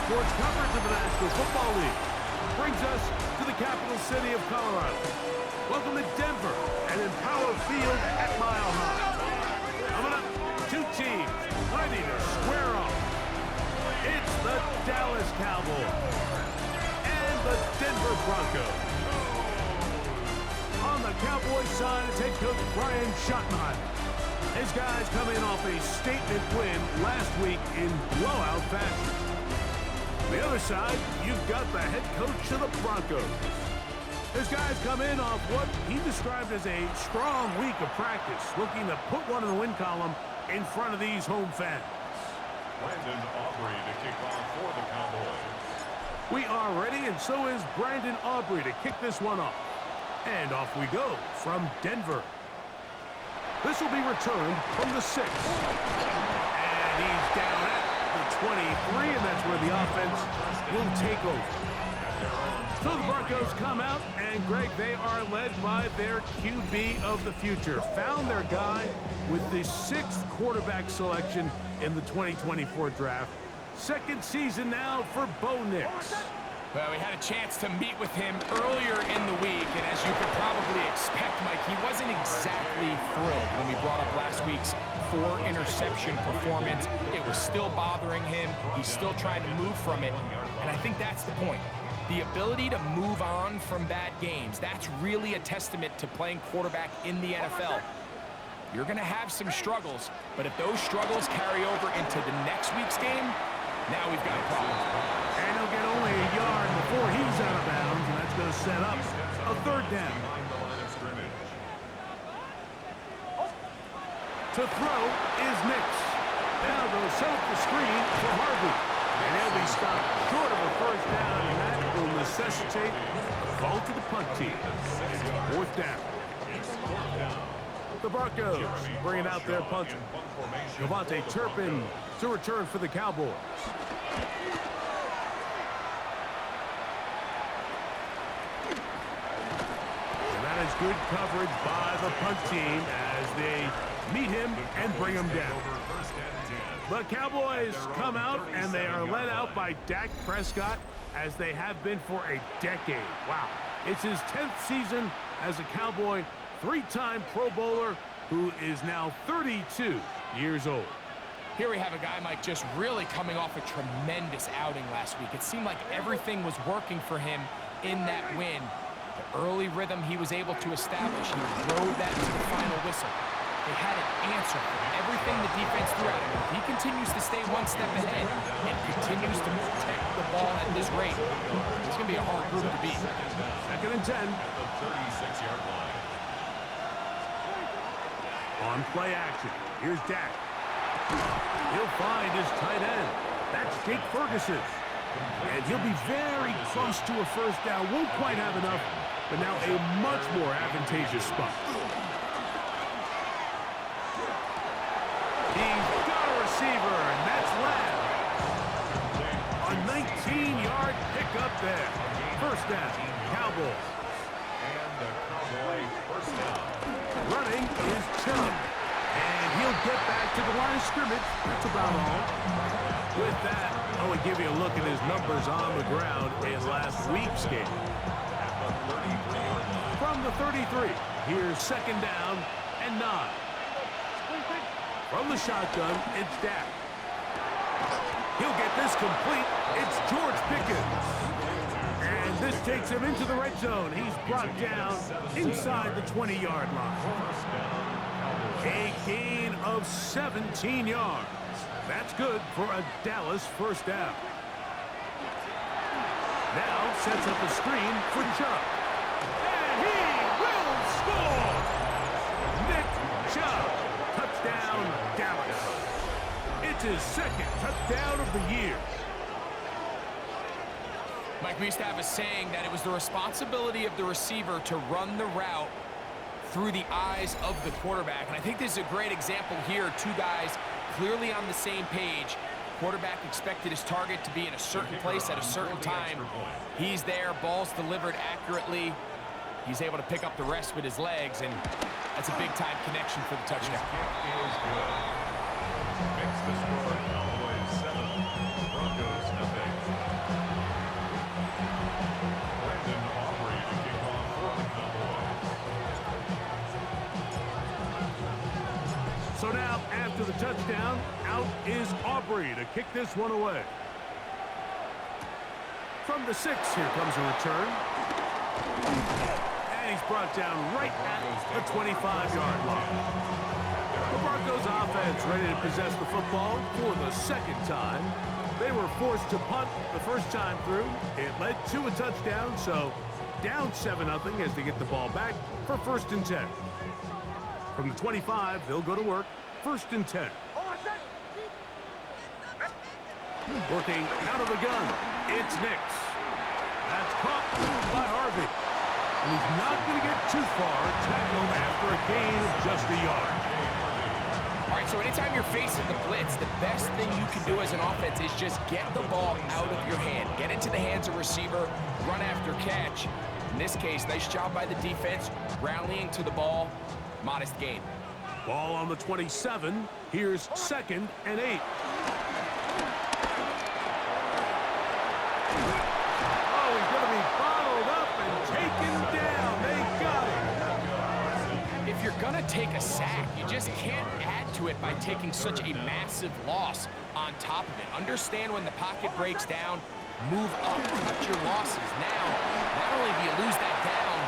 sports coverage of the National Football League. Brings us to the capital city of Colorado. Welcome to Denver and Empower Field at Mile High. Coming up, two teams ready to square off. It's the Dallas Cowboys and the Denver Broncos. On the Cowboys side, it's head coach Brian Schottenheimer. His guys come in off a statement win last week in blowout fashion. On the other side, you've got the head coach of the Broncos. His guys come in off what he described as a strong week of practice, looking to put one in the win column in front of these home fans. Brandon Aubrey to kick off for the Cowboys. We are ready, and so is Brandon Aubrey to kick this one off. And off we go from Denver. This will be returned from the 6. And he's down at the 23, and that's where the offense will take over. So the Broncos come out, and Greg, they are led by their QB of the future. Found their guy with the 6th quarterback selection in the 2024 draft. Second season now for Bo Nix. Well, we had a chance to meet with him earlier in the week, and as you could probably expect, Mike, he wasn't exactly thrilled when we brought up last week's 4-interception performance. It was still bothering him. He's still trying to move from it, and I think that's the point. The ability to move on from bad games, that's really a testament to playing quarterback in the NFL. You're going to have some struggles, but if those struggles carry over into the next week's game, now we've got a problem. And he'll get only a yard before he's out of bounds, and that's going to set up a 3rd down. To throw is Nix. Now they'll set up the screen for Harvey. And he'll be stopped short of a 1st down, and that will necessitate a call to the punt team. 4th down. The Broncos bringing out their punter. Devontae Turpin to return for the Cowboys. And that is good coverage by the punt team as they meet him and bring him down. The Cowboys come out, and they are led out by Dak Prescott, as they have been for a decade. Wow. It's his 10th season as a Cowboy, 3-time Pro Bowler, who is now 32 years old. Here we have a guy, Mike, just really coming off a tremendous outing last week. It seemed like everything was working for him in that win. The early rhythm he was able to establish, he rode that to the final whistle. They had an answer for everything the defense threw at him. If he continues to stay one step ahead and continues to protect the ball at this rate, it's going to be a hard group to beat. 2nd and 10. The 36-yard line. On play action, here's Dak. He'll find his tight end. That's Jake Ferguson. And he'll be very close to a 1st down. Won't quite have enough, but now a much more advantageous spot. He's got a receiver, and that's Lamb. A 19-yard pickup there. 1st down, Cowboys. And the Cowboy 1st down. Running is Chubb. And he'll get back to the line of scrimmage. That's about all. With that, I want to give you a look at his numbers on the ground in last week's game. From the 33, here's 2nd down and 9. From the shotgun, it's Dak. He'll get this complete. It's George Pickens. And this takes him into the red zone. He's brought down inside the 20-yard line. A gain of 17 yards. That's good for a Dallas 1st down. Now sets up a screen for Chubb. And he will score! Nick Chubb. Touchdown, Dallas. It's his 2nd touchdown of the year. Mike, we used to have a saying that it was the responsibility of the receiver to run the route through the eyes of the quarterback. And I think this is a great example here. 2 guys clearly on the same page. Quarterback expected his target to be in a certain place at a certain time. He's there, ball's delivered accurately. He's able to pick up the rest with his legs, and that's a big-time connection for the touchdown. Makes the score Cowboys 7, Broncos nothing. So now, after the touchdown, out is Aubrey to kick this one away. From the 6, here comes a return. And he's brought down right at the 25-yard line. The Broncos offense ready to possess the football for the second time. They were forced to punt the first time through. It led to a touchdown, so down 7-0 as they get the ball back for 1st and 10. From the 25, they'll go to work. 1st and 10. Working out of the gun, it's Nix. That's caught by Harvey. And he's not going to get too far, tackled after a gain of just a yard. All right, so anytime you're facing the blitz, the best thing you can do as an offense is just get the ball out of your hand. Get into the hands of receiver, run after catch. In this case, nice job by the defense, rallying to the ball. Modest gain. Ball on the 27. Here's 2nd and 8. Oh, he's going to be bottled up and taken down. They got him. If you're going to take a sack, you just can't add to it by taking such a massive loss on top of it. Understand when the pocket breaks down, move up, cut your losses. Now, not only do you lose that down,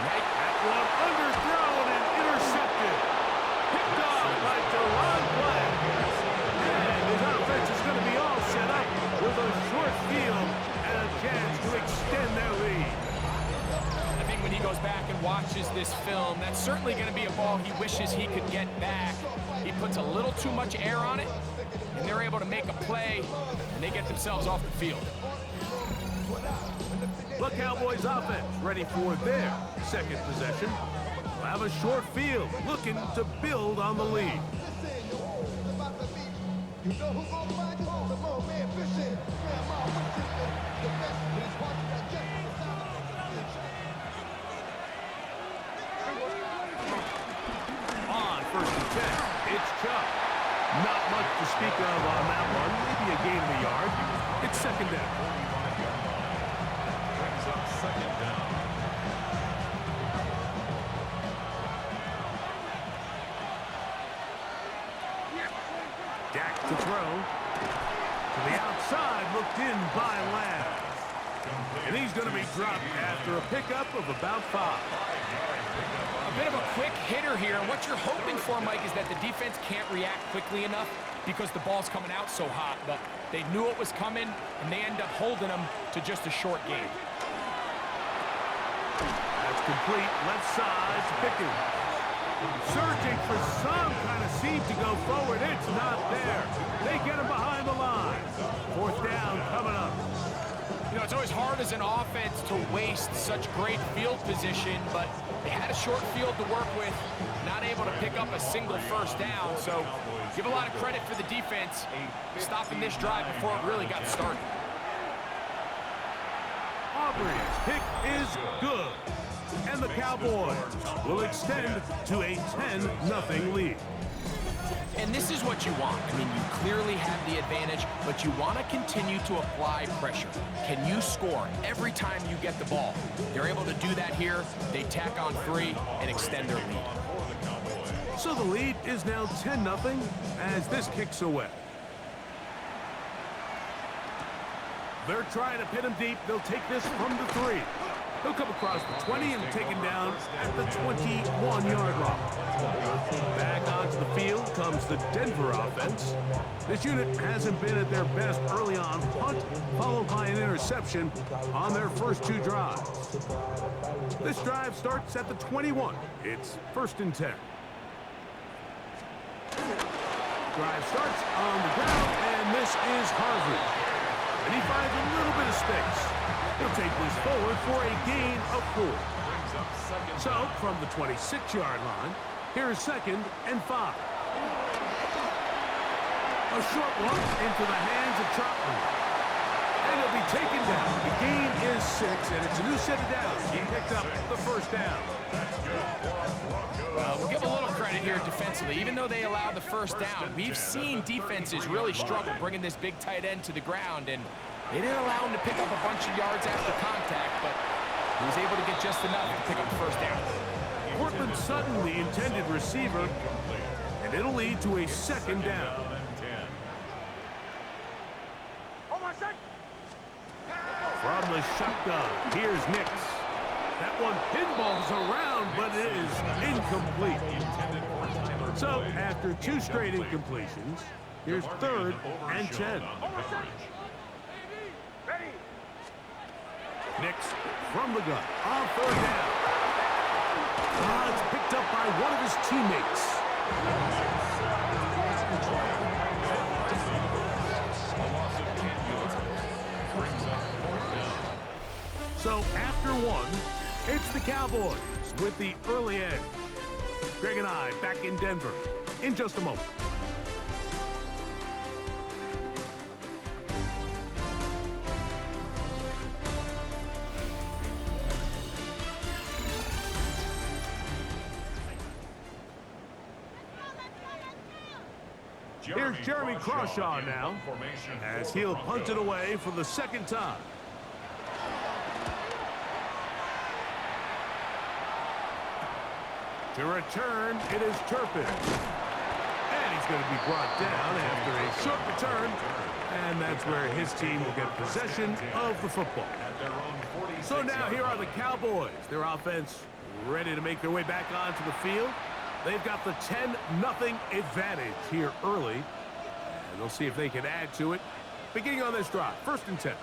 right? That one underthrown and intercepted. Picked off by Deron Black. And his offense is going to be all set up with a short field and a chance to extend their lead. I think when he goes back and watches this film, that's certainly going to be a ball he wishes he could get back. He puts a little too much air on it, and they're able to make a play, and they get themselves off the field. The Cowboys offense ready for their 2nd possession. Will have a short field, looking to build on the lead. On 1st and 10, it's Chubb. Not much to speak of on that one. Maybe a gain of a yard. It's 2nd down. Brings up 2nd down. Dak to throw. To the outside, looked in by Lamb. And he's going to be dropped after a pickup of about 5. A bit of a quick hitter here, and what you're hoping for, Mike, is that the defense can't react quickly enough because the ball's coming out so hot, but they knew it was coming, and they end up holding them to just a short game. That's complete. Left side to Pickens. Searching for some kind of seam to go forward. It's not there. They get him behind the line. 4th down coming up. You know, it's always hard as an offense to waste such great field position, but they had a short field to work with, not able to pick up a single 1st down. So give a lot of credit for the defense stopping this drive before it really got started. Aubrey's pick is good. And the Cowboys will extend to a 10-0 lead. And this is what you want. I mean, you clearly have the advantage, but you want to continue to apply pressure. Can you score every time you get the ball? They're able to do that here. They tack on 3 and extend their lead. So the lead is now 10-0 as this kicks away. They're trying to pin him deep. They'll take this from the 3. He'll come across the 20 and taken down at the 21-yard line. Back onto the field comes the Denver offense. This unit hasn't been at their best early on. Punt followed by an interception on their first 2 drives. This drive starts at the 21. It's 1st and 10. Drive starts on the ground, and this is Harvey. And he finds a little bit of space. He'll take this forward for a gain of 4. So, from the 26-yard line, here is 2nd and 5. A short one into the hands of Trotman. And he'll be taken down. The gain is 6, and it's a new set of downs. He picked up the 1st down. We'll give a little credit here defensively. Even though they allowed the 1st down, we've seen defenses really struggle bringing this big tight end to the ground, and they didn't allow him to pick up a bunch of yards after contact, but he was able to get just enough to pick up the 1st down. Cortland Sutton, the intended receiver, and And it'll lead to a second down. And 10. From the shotgun, here's Nix. That one pinballs around, but it is incomplete. So, after 2 straight incompletions, here's 3rd and 10. Nix from the gun on 3rd down. It's picked up by one of his teammates. So after 1, it's the Cowboys with the early edge. Greg and I back in Denver in just a moment. Here's Jeremy Crawshaw now, as he'll punt it away for the 2nd time. To return, it is Turpin. And he's going to be brought down after a short return. And that's where his team will get possession of the football. So now here are the Cowboys. Their offense ready to make their way back onto the field. They've got the 10-0 advantage here early. And they'll see if they can add to it. Beginning on this drive, 1st and 10.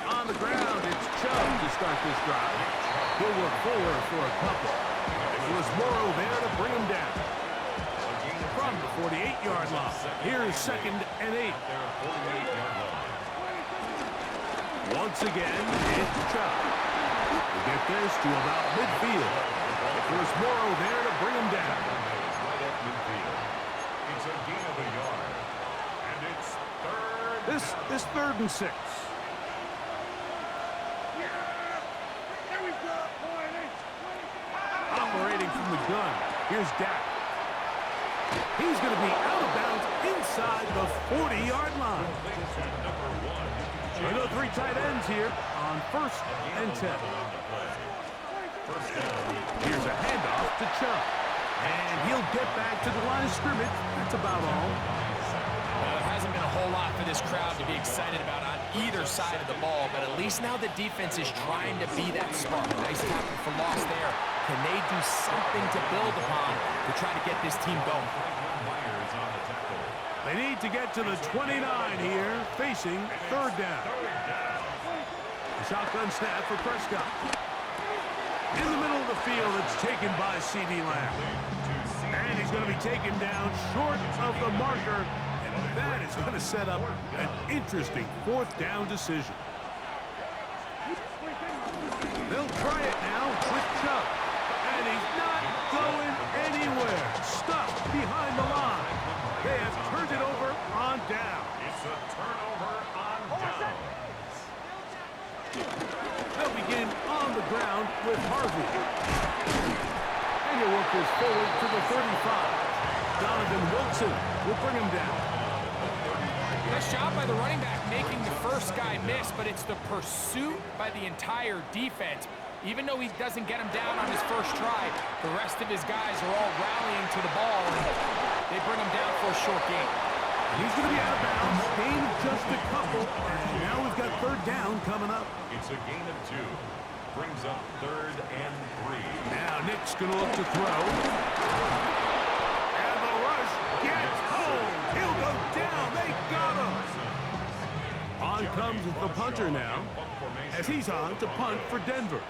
On the ground, it's Chubb to start this drive. He'll look forward for a couple. It was Morrow there to bring him down. From the 48-yard line, here's 2nd and 8. Once again, it's Chubb. We get this to about midfield. There's Morrow there to bring him down. Right at midfield. It's a gain of a yard. And it's 3rd. This 3rd and 6. Operating from the gun, here's Dak. He's going to be out of bounds inside the 40-yard line. Another 3 tight ends here on 1st and 10. Here's a handoff to Chubb. And he'll get back to the line of scrimmage. That's about all. Well, there hasn't been a whole lot for this crowd to be excited about on either side of the ball, but at least now the defense is trying to be that spark. Nice tackle for loss there. Can they do something to build upon to try to get this team going? They need to get to the 29 here, facing 3rd down. The shotgun snap for Prescott. In the middle of the field, it's taken by C.D. Lamb. And he's going to be taken down short of the marker. And that is going to set up an interesting 4th down decision. They'll try it now with Chubb. And he's not going anywhere. Stuck behind the line. They have turned it over on down. It's a turnover on down. They'll begin on the ground with Harvey. And he'll work this forward to the 35. Donovan Wilson will bring him down. Nice job by the running back making the first guy miss, but it's the pursuit by the entire defense. Even though he doesn't get him down on his first try, the rest of his guys are all rallying to the ball, and they bring him down for a short gain. He's going to be out of bounds. Gain of just a couple. And now we've got 3rd down coming up. It's a gain of 2. Brings up 3rd and 3. Now Nick's going to look to throw. And the rush gets home. He'll go down. They got him. On comes the punter now, as he's on to punt for Denver.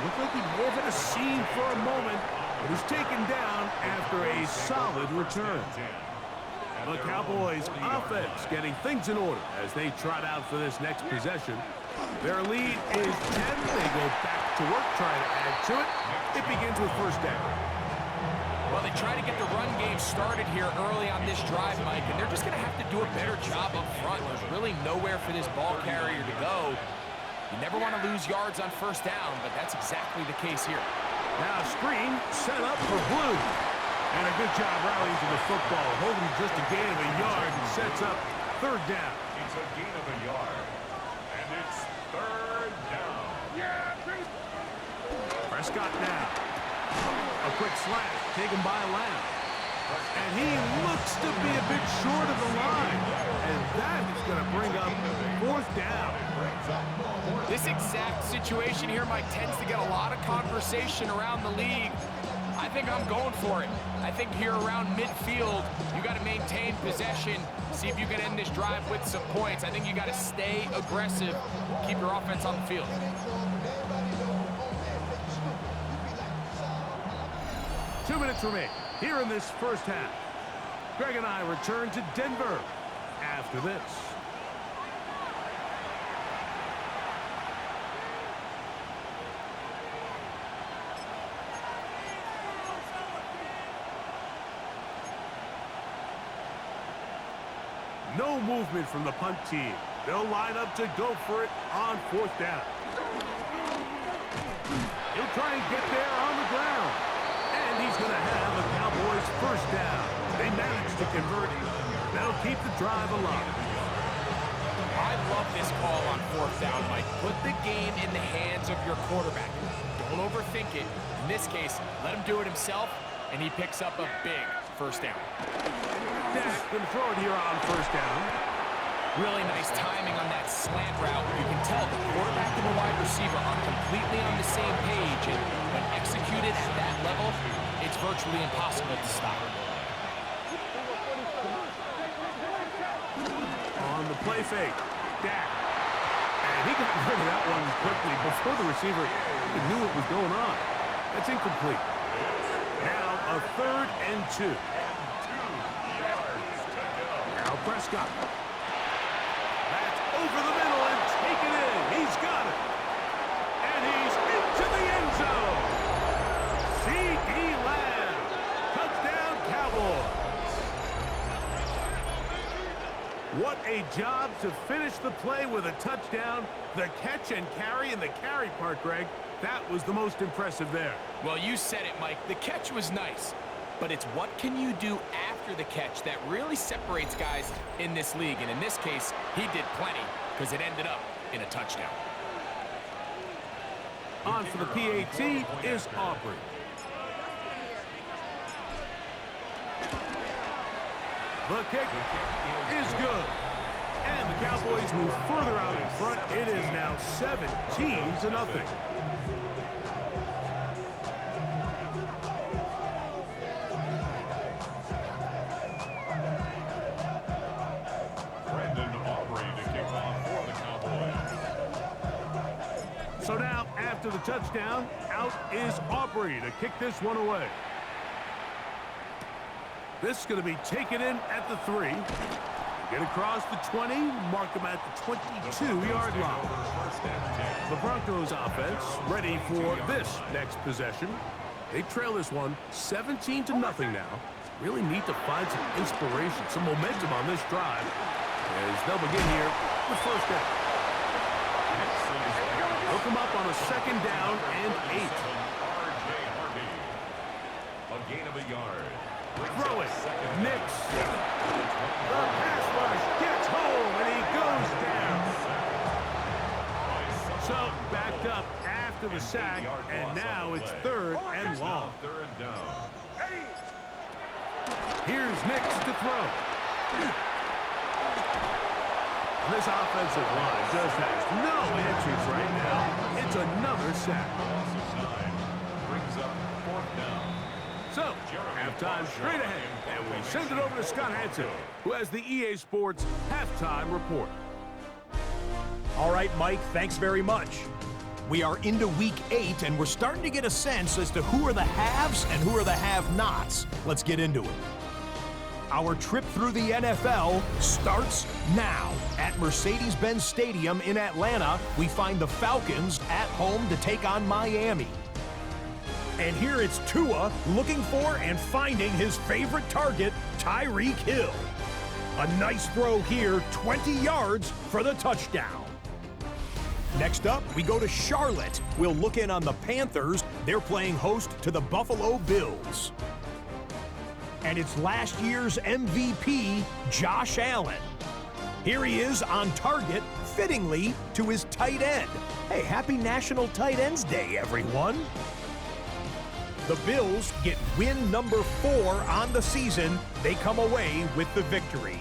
Looked like he may have had a seam for a moment, but was taken down after a solid return. The Cowboys' offense getting things in order as they trot out for this next possession. Their lead is 10. They go back to work, trying to add to it. It begins with 1st down. Well, they try to get the run game started here early on this drive, Mike, and they're just going to have to do a better job up front. There's really nowhere for this ball carrier to go. You never want to lose yards on 1st down, but that's exactly the case here. Now screen set up for Blue. And a good job rallying to the football, holding just a gain of a yard and sets up third down. It's a gain of a yard. And it's third down. Prescott now. A quick slant taken by Lamb. And he looks to be a bit short of the line. And that is going to bring up fourth down. This exact situation here, Mike, tends to get a lot of conversation around the league. I think I'm going for it. I think here around midfield, you got to maintain possession, see if you can end this drive with some points. I think you got to stay aggressive, keep your offense on the field. Two minutes remain here in this first half. Greg and I return to Denver after this. No movement from the punt team. They'll line up to go for it on fourth down. He'll try and get there on the ground. And he's going to have a Cowboys first down. They managed to convert. That'll keep the drive alive. I love this call on fourth down, Mike. Put the game in the hands of your quarterback. Don't overthink it. In this case, let him do it himself, and he picks up a big first down. Dak can throw it here on first down. Really nice timing on that slant route. You can tell the quarterback and the wide receiver are completely on the same page, and when executed at that level, it's virtually impossible to stop. On the play fake, Dak. And he got rid of that one quickly before the receiver even knew what was going on. That's incomplete. Now a 3rd and 2. Now Prescott. That's over the middle and taken in. He's got it. And he's into the end zone. C.D. Lamb. Touchdown Cowboys. What a job to finish the play with a touchdown. The catch and carry, and the carry part, Greg, that was the most impressive there. Well, you said it, Mike. The catch was nice, but it's what can you do after the catch that really separates guys in this league. And in this case, he did plenty because it ended up in a touchdown. On for the PAT is Aubrey. The kick is good. And the Cowboys move further out in front. It is now 17-0. So now, after the touchdown, out is Aubrey to kick this one away. This is going to be taken in at the 3. Get across the 20, mark him at the 22-yard line. The Broncos offense ready for this next possession. They trail this one 17-0 now. Really need to find some inspiration, some momentum on this drive as they'll begin here with first down. They'll come up on a 2nd down and 8. A gain of a yard. Throw it. Nix. The pass rush gets home, and he goes down. So backed up after the sack, and now it's 3rd and long. Here's Nix to throw. This offensive line just has no answers right now. It's another sack. Brings up 4th down. So, halftime straight ahead, and we send it over to Scott Hansen, who has the EA Sports halftime report. All right, Mike, thanks very much. We are into week 8, and we're starting to get a sense as to who are the haves and who are the have-nots. Let's get into it. Our trip through the NFL starts now. At Mercedes-Benz Stadium in Atlanta, we find the Falcons at home to take on Miami. And here it's Tua looking for and finding his favorite target, Tyreek Hill. A nice throw here, 20 yards for the touchdown. Next up, we go to Charlotte. We'll look in on the Panthers. They're playing host to the Buffalo Bills. And it's last year's MVP, Josh Allen. Here he is on target, fittingly, to his tight end. Hey, happy National Tight Ends Day, everyone. The Bills get win number 4 on the season. They come away with the victory.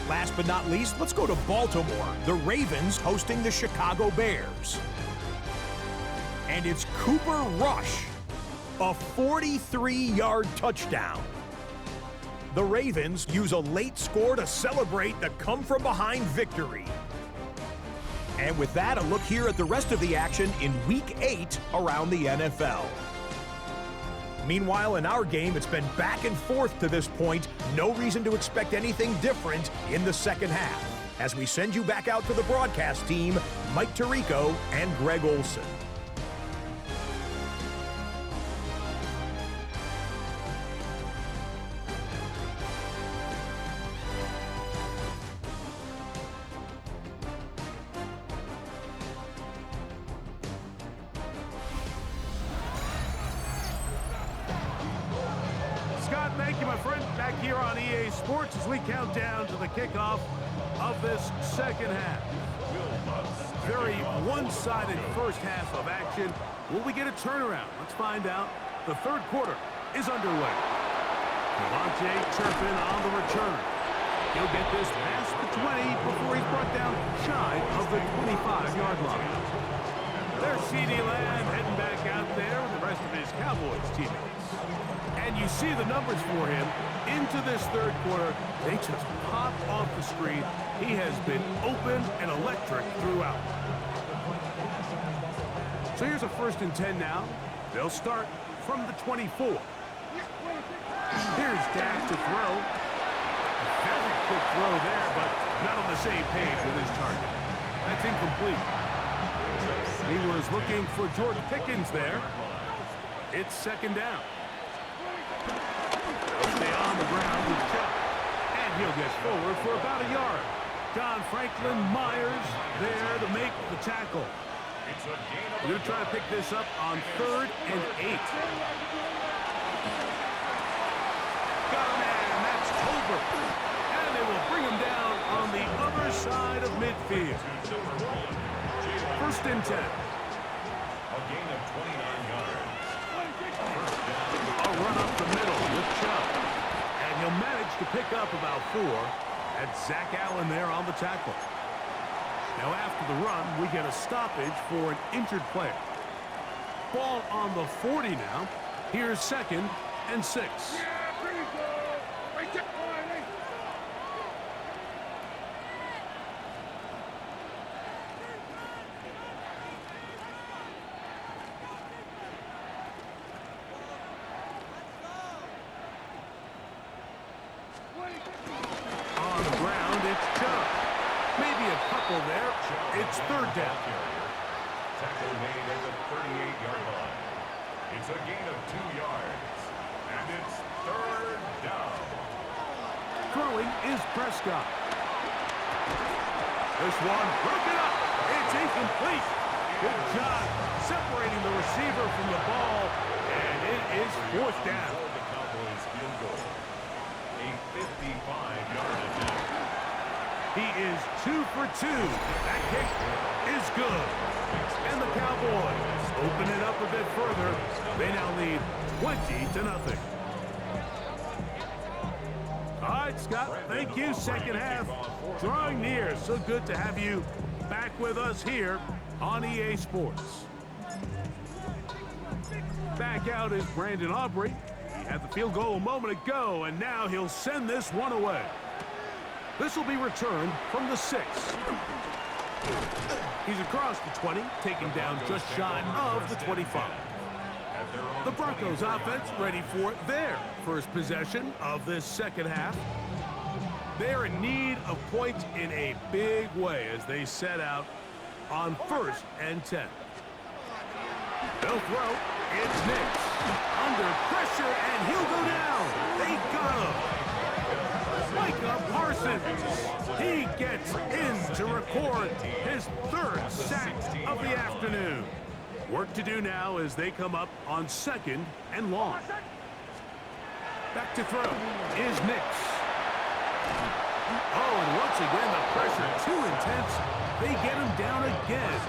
Last but not least, let's go to Baltimore. The Ravens hosting the Chicago Bears. And it's Cooper Rush, a 43-yard touchdown. The Ravens use a late score to celebrate the come-from-behind victory. And with that, a look here at the rest of the action in Week 8 around the NFL. Meanwhile, in our game, it's been back and forth to this point. No reason to expect anything different in the second half. As we send you back out to the broadcast team, Mike Tirico and Greg Olson. Thank you, my friend. Back here on EA Sports as we count down to the kickoff of this second half. Very one-sided first half of action. Will we get a turnaround? Let's find out. The third quarter is underway. Devontae Turpin on the return. He'll get this past the 20 before he's brought down shy of the 25-yard line. There's CeeDee Lamb heading back out there with the rest of his Cowboys teammates. And you see the numbers for him into this third quarter. They just pop off the screen. He has been open and electric throughout. So here's a 1st and 10 now. They'll start from the 24. Here's Dak to throw. A very quick throw there, but not on the same page with his target. That's incomplete. He was looking for George Pickens there. It's 2nd down. They'll stay on the ground with Chubb. And he'll get forward for about a yard. John Franklin Myers there to make the tackle. We're going to try to pick this up on 3rd and 8. Got a man, that's Tolbert. And they will bring him down on the other side of midfield. 1st and 10. A gain of 29 yards. A run up the middle with Chubb. And he'll manage to pick up about 4. That's Zach Allen there on the tackle. Now after the run, we get a stoppage for an injured player. Ball on the 40 now. Here's 2nd and 6. On the ground, it's Chubb. Maybe a couple there. It's 3rd down. Tackle made at the 38-yard line. It's a gain of 2 yards. And it's 3rd down. Throwing is Prescott. This one broken up. It's incomplete. Good job separating the receiver from the ball. And it is 4th down. The Cowboys field goal. A 55-yard attempt. He is 2 for 2. That kick is good. And the Cowboys open it up a bit further. They now lead 20-0. All right, Scott, thank you. Second half drawing near. So good to have you back with us here on EA Sports. Back out is Brandon Aubrey. He had the field goal a moment ago, and now he'll send this one away. This will be returned from the 6. He's across the 20, taken down just shy of the 25. The Broncos offense ready for their first possession of this second half. They're in need of points in a big way as they set out on 1st and 10. They'll throw. It's Nix. Under pressure, and he'll go down. They got him. Micah Parsons. He gets in to record his third sack of the afternoon. Work to do now as they come up on 2nd and long. Back to throw is Nix. Oh, and once again, the pressure too intense. They get him down again.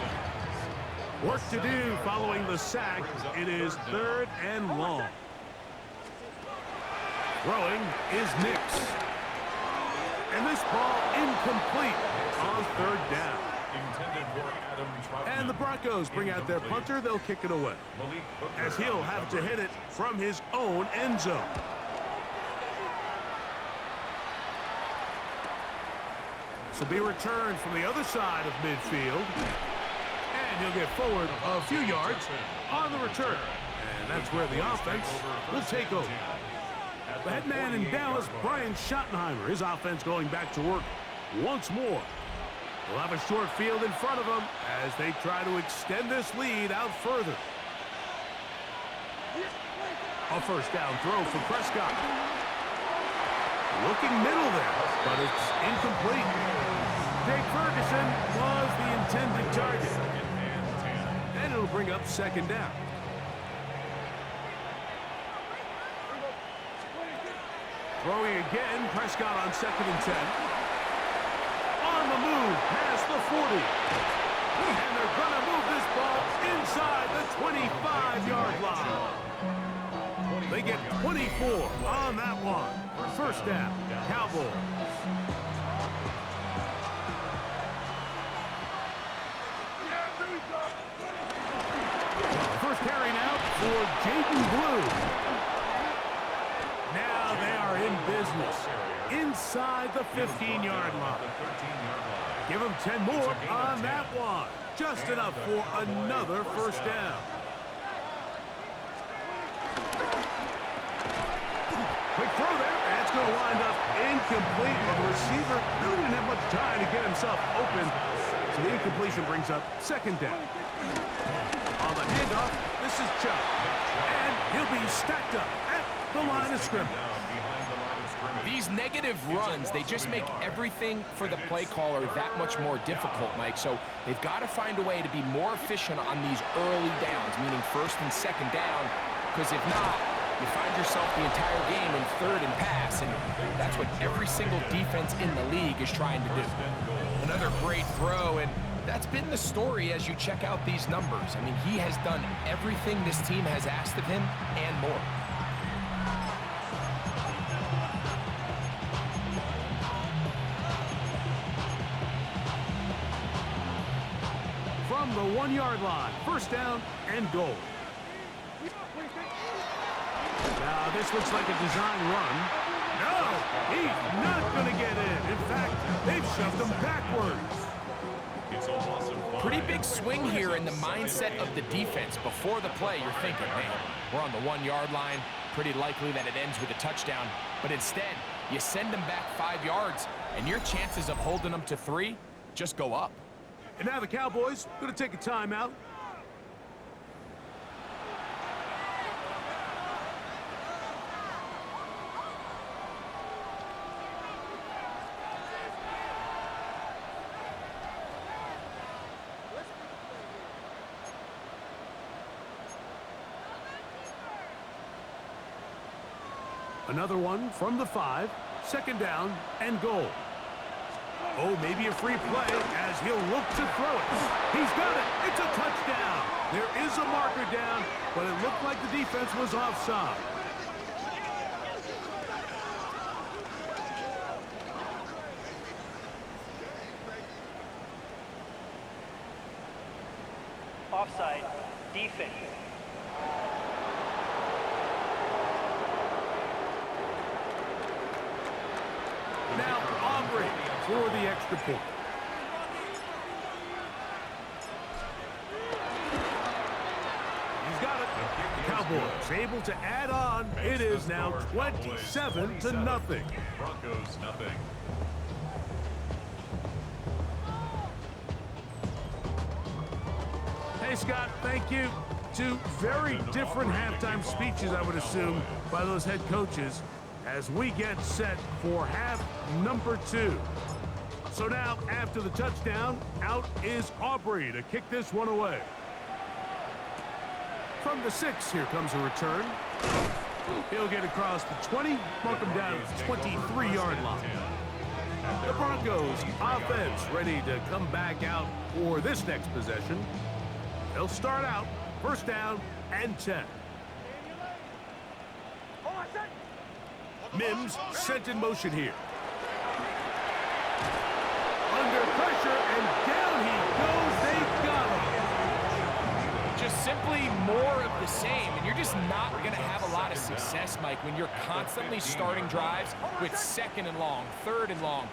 Work to do following the sack. It is 3rd and long. Throwing is Nix. And this ball incomplete on 3rd down. And the Broncos bring out their punter. They'll kick it away, as he'll have to hit it from his own end zone. This will be returned from the other side of midfield. And he'll get forward a few yards on the return. And that's where the offense will take over. The head man in Dallas, Brian Schottenheimer, his offense going back to work once more. They'll have a short field in front of them as they try to extend this lead out further. A first down throw for Prescott. Looking middle there, but it's incomplete. Jake Ferguson was the intended target. And it'll bring up 2nd down. Throwing again, Prescott on 2nd and 10. On the move, past the 40. And they're going to move this ball inside the 25-yard line. They get 24 on that one. First down, Cowboys. First carry now for Jaden Blue. Now they are in business inside the 15-yard line. Give them 10 more on that one. Just enough for another first down. Quick throw there. That's going to wind up incomplete. But the receiver really didn't have much time to get himself open. So the incompletion brings up 2nd down. On the handoff, this is Chubb. And he'll be stacked up at the line of scrimmage. These negative runs, they just make everything for the play caller that much more difficult, Mike. So they've got to find a way to be more efficient on these early downs, meaning 1st and 2nd down, because if not, you find yourself the entire game in 3rd and pass, and that's what every single defense in the league is trying to do. Another great throw, and that's been the story as you check out these numbers. I mean, he has done everything this team has asked of him and more. From the 1-yard line, first down and goal. Now, this looks like a design run. No, he's not going to get in. In fact, they've shoved him backwards. Pretty big swing here in the mindset of the defense. Before the play, you're thinking, man, we're on the 1-yard line. Pretty likely that it ends with a touchdown. But instead, you send them back 5 yards, and your chances of holding them to 3 just go up. And now the Cowboys going to take a timeout. Another one from the 5, 2nd down and goal. Oh, maybe a free play as he'll look to throw it. He's got it. It's a touchdown. There is a marker down, but it looked like the defense was offside. Offside, defense. Now Aubrey for the extra point. He's got it. The Cowboys able to add on. It is now 27-0. Broncos nothing. Hey, Scott, thank you. Two very different halftime speeches, I would assume, by those head coaches as we get set for half number 2. So now, after the touchdown, out is Aubrey to kick this one away. From the 6, here comes a return. He'll get across the 20, mark him down at the 23-yard line. The Broncos offense ready to come back out for this next possession. They'll start out first down and 10. Mims sent in motion here. Under pressure, and down he goes. They got him. Just simply more of the same, and you're just not going to have a lot of success, Mike, when you're constantly starting drives with second and long, third and long.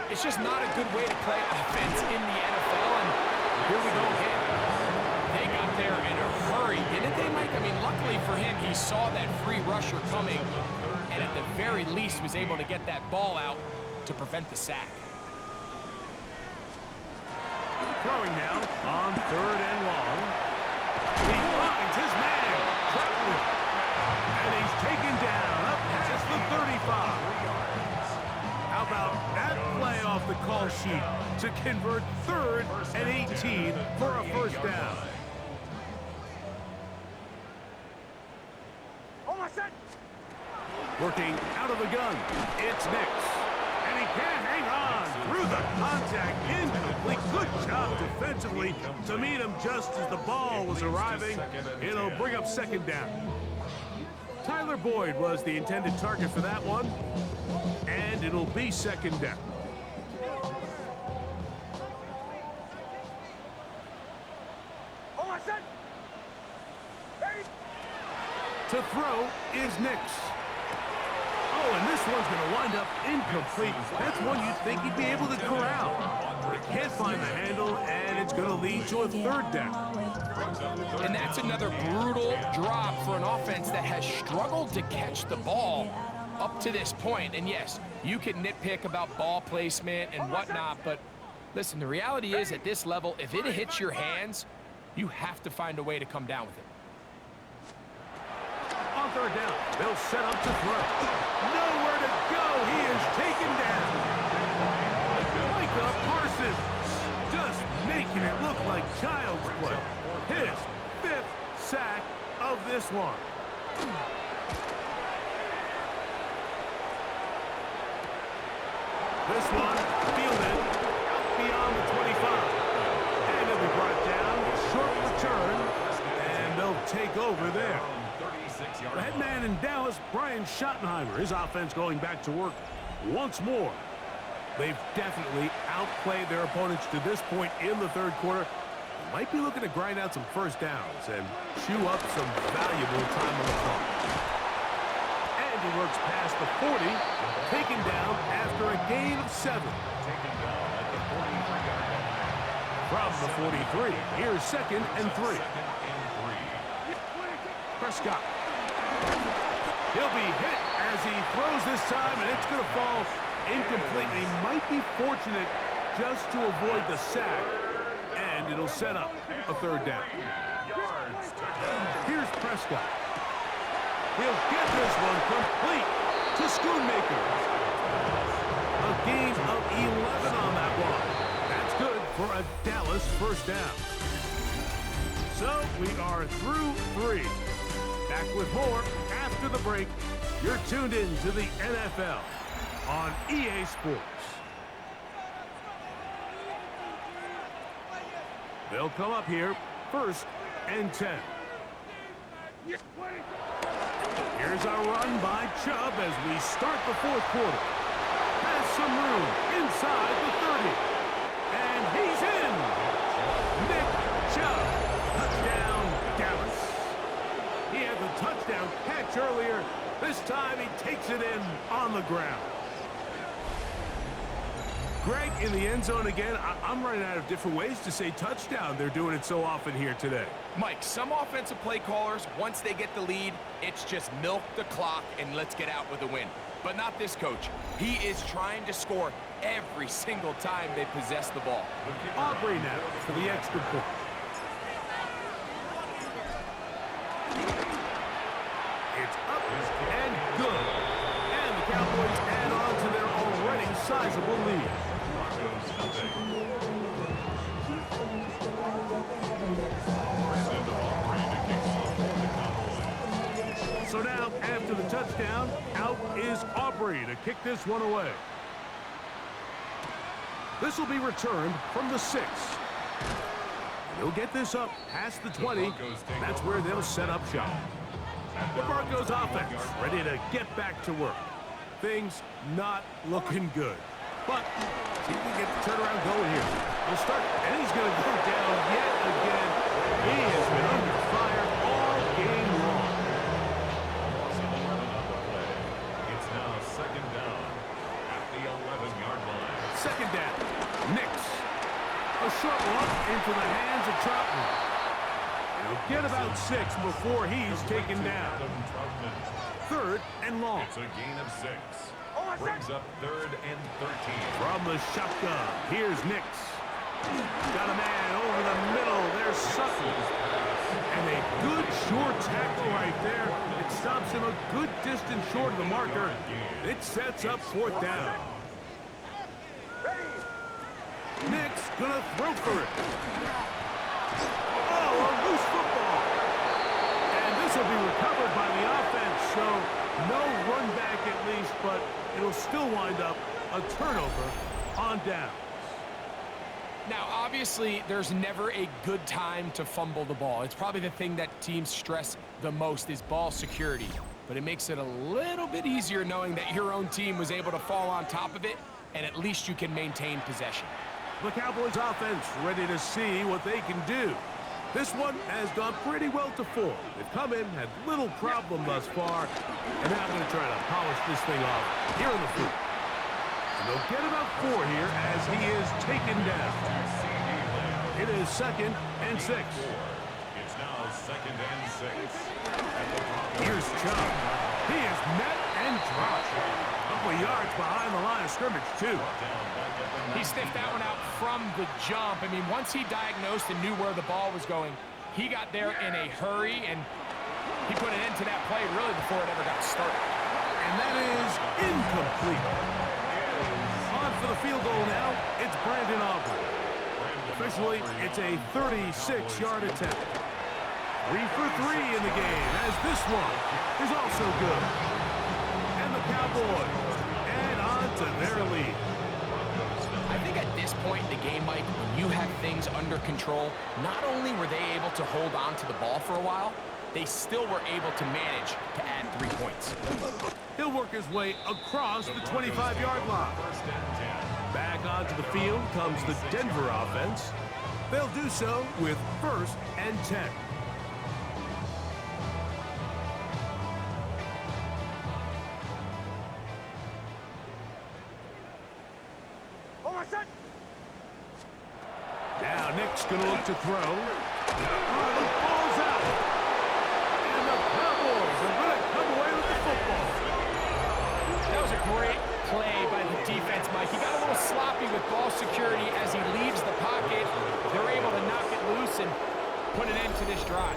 It's just not a good way to play offense in the NFL, and here we go again. They got there in a hurry, didn't they, Mike? I mean, luckily for him, he saw that free rusher coming, and at the very least was able to get that ball out to prevent the sack. Throwing now on third and long. He finds his man, Troutman, and he's taken down up past the 35. How about that play off the call sheet to convert 3rd and 18 for a first down? Working out of the gun, it's Nix. And he can't hang on through the contact, incomplete. Good job defensively to meet him just as the ball was arriving. It'll bring up second down. Tyler Boyd was the intended target for that one, and it'll be second down. To throw is Nix. Oh, and this one's going to wind up incomplete. That's one you'd think he'd be able to corral. He can't find the handle, and it's going to lead to a third down. And that's another brutal drop for an offense that has struggled to catch the ball up to this point. And yes, you can nitpick about ball placement and whatnot, but listen, the reality is at this level, if it hits your hands, you have to find a way to come down with it. On third down, they'll set up to throw. Nowhere to go. He is taken down. Micah Parsons just making it look like child's play. His 5th sack of this one. This one fielded out beyond the 25. And it'll be brought down. Short return. And they'll take over there. The head man in Dallas, Brian Schottenheimer, his offense going back to work once more. They've definitely outplayed their opponents to this point in the third quarter. They might be looking to grind out some first downs and chew up some valuable time on the clock. And he works past the 40, taken down after a gain of 7. From the 43, here's second and 3. Prescott. He'll be hit as he throws this time, and it's going to fall incomplete. He might be fortunate just to avoid the sack, and it'll set up a third down. Here's Prescott. He'll get this one complete to Schoonmaker. A gain of 11 on that one. That's good for a Dallas first down. So we are through 3. Back with more after the break. You're tuned in to the NFL on EA Sports. They'll come up here, first and 10. Here's a run by Chubb as we start the fourth quarter. Has some room inside the 30. And he's in. Nick Chubb. Touchdown, Dallas. He had the touchdown catch earlier. This time he takes it in on the ground. Greg, in the end zone again. I'm running out of different ways to say touchdown. They're doing it so often here today. Mike, some offensive play callers, once they get the lead, it's just milk the clock and let's get out with a win. But not this coach. He is trying to score every single time they possess the ball. Aubrey now for the extra point. It's up and good. And the Cowboys add on to their already sizable lead. after the touchdown, out is Aubrey to kick this one away. This will be returned from the 6. He'll get this up past the 20. That's where they'll set up shop. The Broncos offense ready to get back to work. Things not looking good. But see if we can get the turnaround going here. He'll start, and he's going to go down yet again. He has been under fire all game long. It's now second down at the 11-yard line. Second down. Nix. A short look into the hands of Troutman. He'll get about 6 before he's taken down. Third and long. It's a gain of 6. Brings up third and 13. From the shotgun, here's Nix. Got a man over the middle. There's Sutton. And a good short tackle right there. It stops him a good distance short of the marker. It sets up fourth down. Nix gonna throw for it. Oh, a loose football. And this will be recovered by the offense, so no run back at least, but it'll still wind up a turnover on downs. Now, obviously, there's never a good time to fumble the ball. It's probably the thing that teams stress the most is ball security. But it makes it a little bit easier knowing that your own team was able to fall on top of it, and at least you can maintain possession. The Cowboys offense ready to see what they can do. This one has gone pretty well to form. They've come in, had little problem thus far, and now going to try to polish this thing off here in the field. And they'll get about 4 here as he is taken down. It is second and 6. It's now second and 6. Here's Chubb. He is met and dropped. A couple of yards behind the line of scrimmage, too. He sniffed that one out from the jump. I mean, once he diagnosed and knew where the ball was going, he got there in a hurry, and he put an end to that play really before it ever got started. And that is incomplete. On for the field goal now, it's Brandon Aubrey. Officially, it's a 36-yard attempt. 3 for 3 in the game, as this one is also good. And the Cowboys add on to their lead. I think at this point in the game, Mike, when you have things under control, not only were they able to hold on to the ball for a while, they still were able to manage to add 3 points. He'll work his way across the 25-yard line. Back onto the field comes the Denver offense. They'll do so with 1st and 10. Now Nick's going to look to throw. Oh, the ball's out. And the Cowboys are going to come away with the football. That was a great play by the defense, Mike. He got a little sloppy with ball security as he leaves the pocket. They're able to knock it loose and put an end to this drive.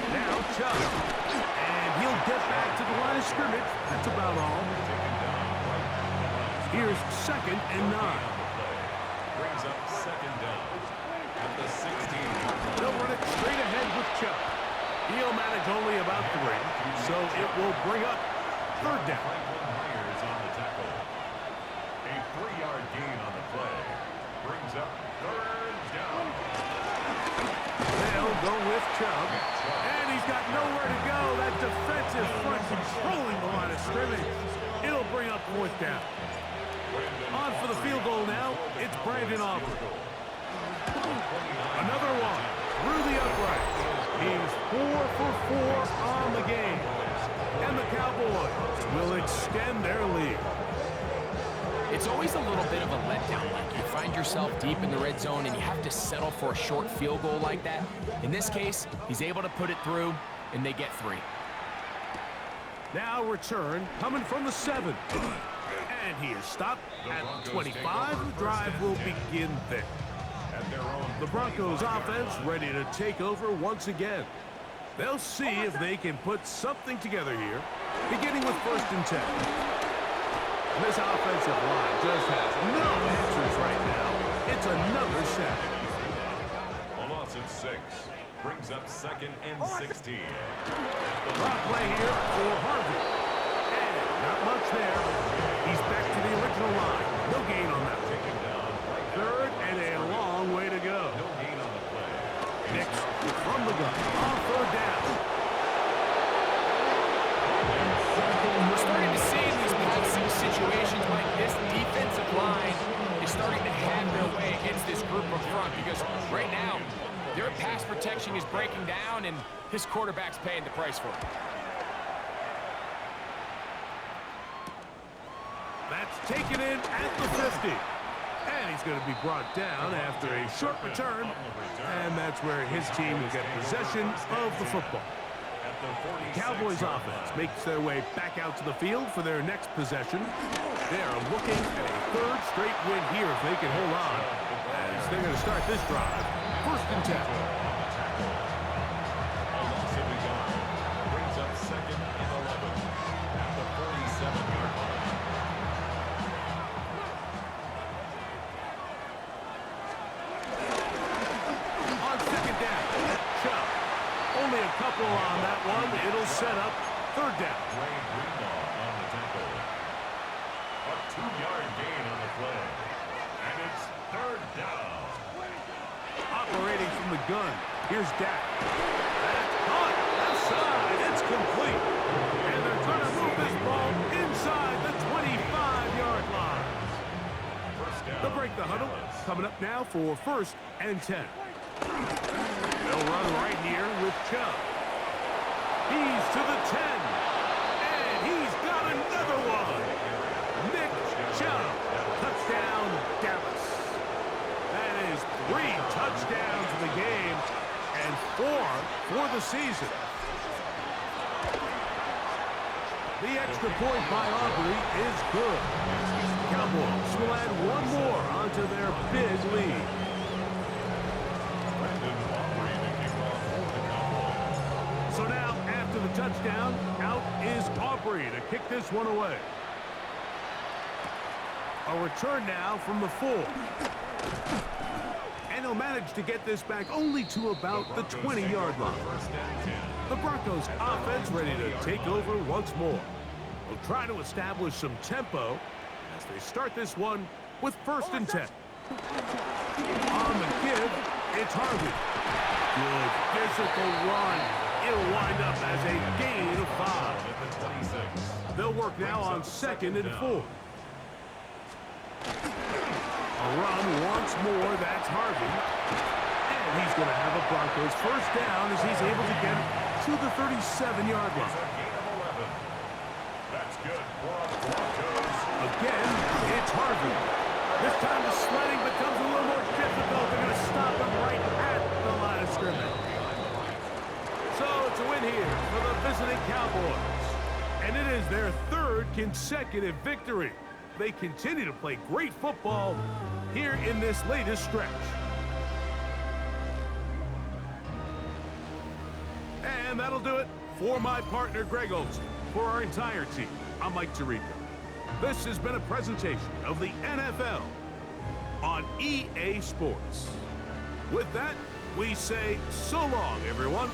Now Chubb. And he'll get back to the line of scrimmage. That's about all. Here's 2nd and 9. Brings up second down at the 16. They'll run it straight ahead with Chubb. He'll manage only about 3, so it will bring up 3rd down. Franklin Myers on the tackle. A 3-yard gain on the play. Brings up 3rd down. They'll go with Chubb. And he's got nowhere to go. That defensive front controlling the line of scrimmage. It'll bring up 4th down. On for the field goal now, it's Brandon Aubrey. Another one through the upright. He's 4 for 4 on the game. And the Cowboys will extend their lead. It's always a little bit of a letdown. Like you find yourself deep in the red zone and you have to settle for a short field goal like that. In this case, he's able to put it through, and they get 3. Now return coming from the 7. And he is stopped at 25. The drive will begin there. The Broncos offense ready to take over once again. They'll see if they can put something together here, beginning with 1st and 10. This offensive line just has no answers right now. It's another sack. A loss of 6 brings up 2nd and 16. Drop play here for Harvey. And not much there. He's back to the original line. No gain on that. Taken down right now. 3rd and a long way to go. No gain on the play. Nix from the gun on 3rd down. We're starting to see in these passing situations like this defensive line is starting to have their way against this group up front because right now their pass protection is breaking down and his quarterback's paying the price for it. That's taken in at the 50. And he's going to be brought down after a short return. And that's where his team will get possession of the football. The Cowboys offense makes their way back out to the field for their next possession. They are looking at a 3rd straight win here if they can hold on, as they're going to start this drive. 1st and 10. A loss of a yard brings up 2nd and 11 at the 47-yard line. On 2nd down, Chubb. Only a couple on that one. It'll set up 3rd down. Ray Greenlaw on the tackle. A 2-yard gain on the play. And it's 3rd down. Operating from the gun. Here's Dak. That's caught. Outside. It's complete. And they're trying to move this ball inside the 25-yard line. First down. They'll break the huddle. Coming up now for 1st and 10. They'll run right here with Chubb. He's to the 10. And he's got another one. Nick Chubb. Touchdown, Dallas. That is 3 touchdowns in the game and 4 for the season. The extra point by Aubrey is good. Cowboys will add one more onto their big lead. So now, after the touchdown, out is Aubrey to kick this one away. A return now from the 4. And he'll manage to get this back only to about the 20-yard line. The Broncos offense ready to take over once more. They'll try to establish some tempo as they start this one with 1st and 10. On the give, it's Harvey. Good physical run. It'll wind up as a gain of 5. They'll work now on 2nd and 4. A run once more, that's Harvey. And he's going to have a Broncos 1st down as he's able to get it to the 37-yard line. That's good for the Broncos. Again, it's Harvey. This time the sledding becomes a little more difficult. They're going to stop him right at the line of scrimmage. So it's a win here for the visiting Cowboys. And it is their 3rd consecutive victory. They continue to play great football here in this latest stretch. And that'll do it for my partner, Greg Olson. For our entire team, I'm Mike Tirico. This has been a presentation of the NFL on EA Sports. With that, we say so long, everyone.